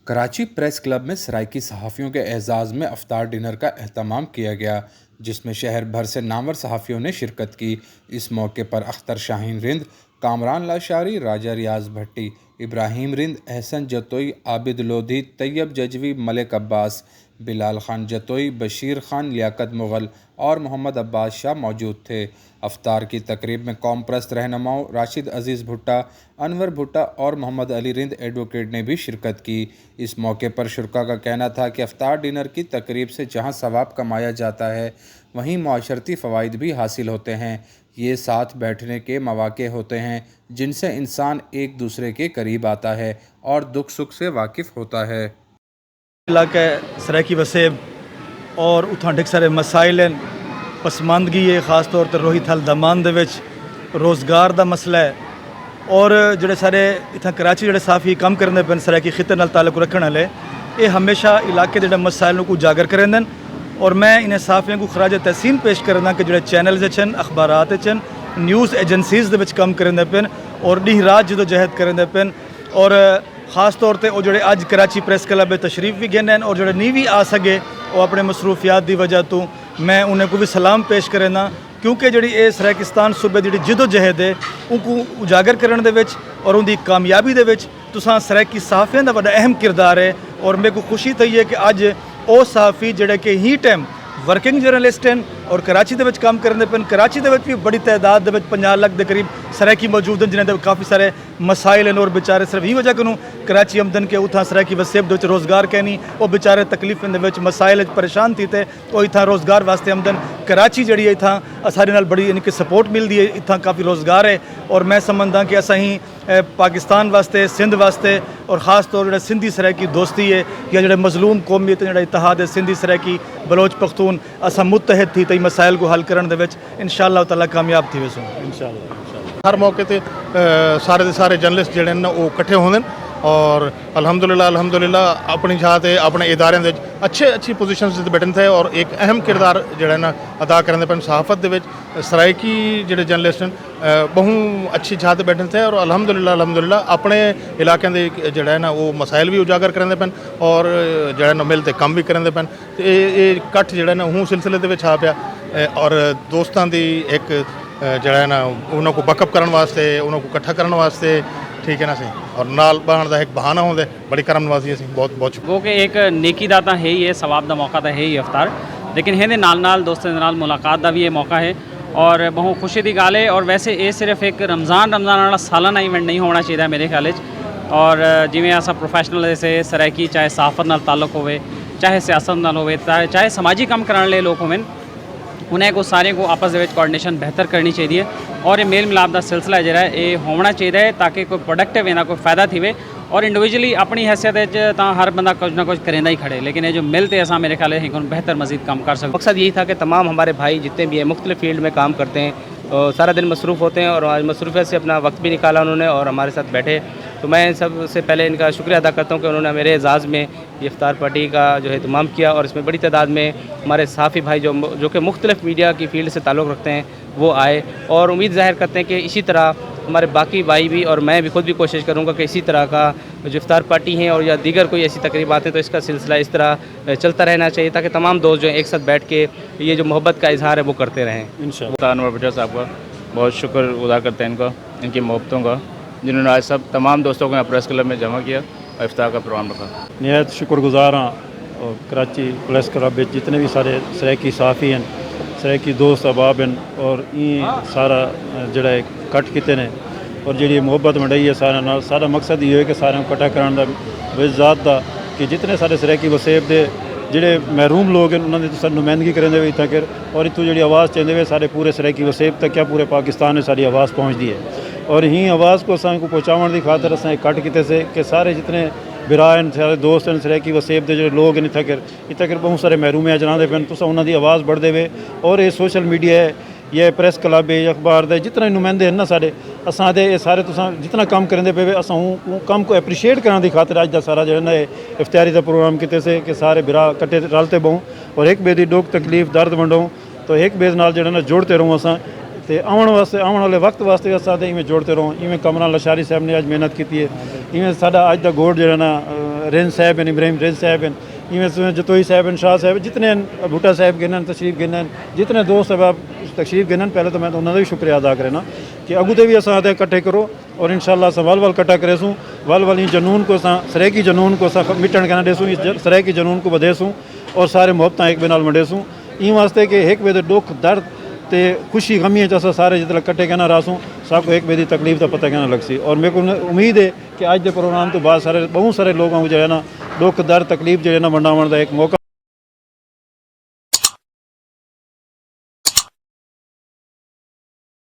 Karachi press club में सराइकी सहाफ़ियों के एजाज़ में अफ्तार डिनर का अहतमाम किया गया, जिसमें शहर भर से नामवर सहाफ़ियों ने शिरकत की। इस मौके पर अख्तर शाहीन रिंद, कामरान लाशारी, राजा रियाज भट्टी, इब्राहिम रिंद, एहसन जतोई, आबिद लोधी, तैयब जजवी, मलिक अब्बास, बिलाल खान जतोई, बशीर खान, लियाकत मुग़ल और मोहम्मद अब्बास शाह मौजूद थे। अफ्तार की तकरीब में कौम परस्त रहनुमाओं राशिद अजीज़ भुट्टा, अनवर भुट्टा और मोहम्मद अली रिंद एडवोकेट ने भी शिरकत की। इस मौके पर शुरका का कहना था कि अफ्तार डिनर की तकरीब से जहाँ सवाब कमाया जाता है, वहीं माशरती फ़वाइद भी हासिल होते हैं। ये साथ बैठने के मौक़े होते हैं जिनसे इंसान एक दूसरे के करीब आता है और दुख सुख से वाकिफ़ होता है। इलाका सराइकी वसेब और उत्थां ढेर सारे मसाइल हैं, पसमानदगी है, खास तौर पर रोहित हल दमान दे विच रोज़गार दा मसला है और जोड़े सारे इतना कराची जोड़े साफ़ी काम करते पे सराइकी खिते नाल ताल्लुक रखने वाले ये हमेशा इलाके के मसाइलों को उजागर करेंदन और मैं इन्हें साफ़ियों को खराज तहसीन पेश करना कि जोड़े चैनल्स अखबारात न्यूज़ एजेंसीज़ दे विच काम करेंदे पे और डी रात जदोजहद करेंदे पे और ख़ास तौर पर वो जोड़े अज कराची प्रेस क्लब में तशरीफ भी गए और जोड़े नहीं भी आ सके वो अपने मसरूफियात की वजह तो मैं उन्हें को भी सलाम पेश करना, क्योंकि जी ये सराइकिस्तान सूबे की जदोजहद है उनको उजागर करने दे विच और उनकी कामयाबी दे विच तुसां सराइकी सहाफ़ियों का बड़ा अहम किरदार है। और मेरे को खुशी थी है कि अज वो सहाफ़ी जोड़े कि ही टाइम वर्किंग जर्नलिस्ट हैं और कराची दे विच काम करते पे। कराची दे विच भी बड़ी तादाद दे विच 50 लाख के करीब सराइकी मौजूद हैं जिन्हें काफ़ी सारे मसाइल हैं और बेचारे सिर्फ ही वजह करूँ कराची आमदन के उतना सराइकी वसेब दे रोज़गार कहनी वो बेचारे तकलीफ़न दे विच मसाइल परेशान थी थे वो इतना रोज़गार वास्ते आमदन कराची जी है इतना असारे नाल बड़ी यानी कि सपोर्ट मिलती है, इतना काफ़ी रोज़गार है। और मैं समझदा कि असा ही पाकिस्तान वास्ते सिंध वास्ते और ख़ास तौर जो सिंधी सराइकी दोस्ती है या जो मजलूम कौमियत जो इतिहाद है सिंधी सराइकी बलोच पख्तून असा मुतहद थी तई मसाइल को हल करने दे विच इंशाअल्लाह ताला कामयाब थी वैसो इंशाअल्लाह। हर मौके ते सारे दे सारे जर्नलिस्ट जिहड़े न वो इकट्ठे होंदे और अल्हम्दुलिल्लाह अपनी जगह ते अपने इदारे दे अच्छी पोजीशंस ते बैठन थे और एक अहम किरदार जिहड़ा ना अदा करने पे सहाफत दे विच सराइकी जिहड़े जर्नलिस्ट न बहु अच्छी जगह ते बैठन थे और अल्हम्दुलिल्लाह अपने इलाके दे जिहड़ा है ना वो मसाइल भी उजागर करते पे और जिहड़ा ना मिल ते काम भी करते पे। ये कट्ठ जिहड़ा ना हूँ सिलसिले दे विच आ पिया और दोस्तां दी एक जिहड़ा है ना उन्होंने को बकअप करने वास्ते उन्होंने को इकट्ठा करने वास्ते, ठीक है ना सही, और नाल बहान का एक बहाना होंगे बड़ी करम नवाजी है बहुत बहुत वो कि एक नेकी दा है ही है, सवाब का मौका तो है ही अफ्तार, लेकिन है नाल दोस्तों के नाल मुलाकात का भी ये मौका है और बहुत खुशी की गल है। और वैसे ये सिर्फ एक रमज़ान वाला सालाना इवेंट नहीं होना चाहिए मेरे ख्याल और जिमें असा प्रोफैशनल जैसे सराइकी चाहे सहाफत नाल ताल्लुक होवे, चाहे सियासत नाल होवे, चाहे समाजी काम कराने वाले लोग होवें, उन्हें को सारे को आपस में कोऑर्डिनेशन बेहतर करनी चाहिए और ये मेल मिलाप का सिलसिला जो है ये होना चाहिए ताकि कोई प्रोडक्टिव है ना कोई फ़ायदा थी और इंडिविजुअली अपनी हैसियत हर बंदा कुछ ना कुछ करेंदा ही खड़े, लेकिन ये जो मिलते ऐसा मेरे ख्याल है बेहतर मजीद काम कर सकते। मकसद यही था कि तमाम हमारे भाई जितने भी हैं मुख्तलिफ़ फील्ड में काम करते हैं सारा दिन मसरूफ़ होते हैं और आज मसरूफ़ियत से अपना वक्त भी निकाला उन्होंने और हमारे साथ बैठे, तो मैं सबसे पहले इनका शुक्रिया अदा करता हूँ कि उन्होंने मेरे एजाज़ में ये इफ्तार पार्टी का जो है इत्माम किया और इसमें बड़ी तादाद में हमारे सहाफ़ी भाई जो कि मुख्तलिफ़ मीडिया की फ़ील्ड से ताल्लुक़ रखते हैं वो आए और उम्मीद ज़ाहिर करते हैं कि इसी तरह हमारे बाकी भाई भी और मैं भी खुद भी कोशिश करूँगा कि इसी तरह का जो इफ्तार पार्टी हैं और या दीगर कोई ऐसी तकरीबात हैं तो इसका सिलसिला इस तरह चलता रहना चाहिए ताकि तमाम दोस्त जो हैं एक साथ बैठ के ये जो मोहब्बत का इजहार है वो करते रहें इंशाअल्लाह। अनवर भुट्टा साहब का बहुत शुक्र गुज़ार करते हैं इनका, इनकी मोहब्बतों का, जिन्होंने आज सब तमाम दोस्तों को यहाँ प्रेस क्लब में जमा किया और इफ्तार का प्रोग्राम रखा। निहायत शुक्रगुजार हाँ और कराची प्रेस क्लब जितने भी सारे सराइकी सहाफ़ी हैं सराइकी दोस्त अहबाब हैं और ये सारा जड़ा कट किते ने और जी मुहब्बत मंडाई है सारा मकसद ये है कि सारे इकट्ठा कराने का ज़ात का कि जितने सारे सराइकी वसेब दे ਜਿਹੜੇ महरूम लोग हैं उन्होंने तो नुमाइंदगी करेंगे भी तक और इतों जी आवाज़ चाहते हुए सारे पूरे सराइकी वसेब तक क्या पूरे पाकिस्तान में सारी आवाज़ पहुँचती है और ही आवाज़ को असा को पहुँचाने की खातर असा कट किते से कि सारे जितने बिरा हैं सारे दोस्त हैं सराइकी वसेब के जो लोग हैं इतने बहुत सारे महरूम हैं जनाते पे तुम उन्होंने आवाज़ बढ़ते हुए और ये सोशल मीडिया है ये प्रेस क्लब है अखबार दे जितने नुमाइंदे हैं ना सारे असा दे सारे तुस जितना काम करेंगे पे असा काम को एप्रीशिएट करने की खातर अज का सारा जो है इफ्तारी का प्रोग्राम किते से कि सारे बिरा कट्ठे रलते बहु और एक बे की दुख तकलीफ दर्द वंडो तो एक बे नाल जो जोड़ते रहूँ असा तो आने वाले वक्त वास्ते अस इवें जोड़ते रहो। इवें कामरान लाशारी साहब ने अज मेहनत की है, इवें साडा अज का गोड़ जो ना रेंज साहब हैं, इब्राहिम रेंज साहब हैं, इवें जतोई साहब हैं, शाह साहब, जितने भुट्टा साहब गिनन तशरीफ गिनन, जितने दोस्त अहबाब तशरीफ गिनन, पहले तो मैं तो उन्होंने भी शुक्रिया अदा करना कि अगूते भी असां इकट्ठे करो और इंशाअल्लाह असां वल कट्ठा करेसूँ, वल जनून को असां सराइकी जनून को असां मिटण कहना ॾेसूँ, इस सराइकी जनून को वधेसूँ और सारे मुहब्बत एक ॿिए नाल वंडेसूँ, ई वास्ते कि एक ॿिए दे दुख दर्द ते खुशी गमी असां सारे जितने कट्ठे कहना रहासूँ, सबको एक ॿिए की तकलीफ़ का पता कहना लगसी। और मेरे को उम्मीद है कि अज के प्रोग्राम तो बाद सारे बहुत सारे लोगों को जो है ना दुख दर्द तकलीफ जो है ना वंडावण का एक मौका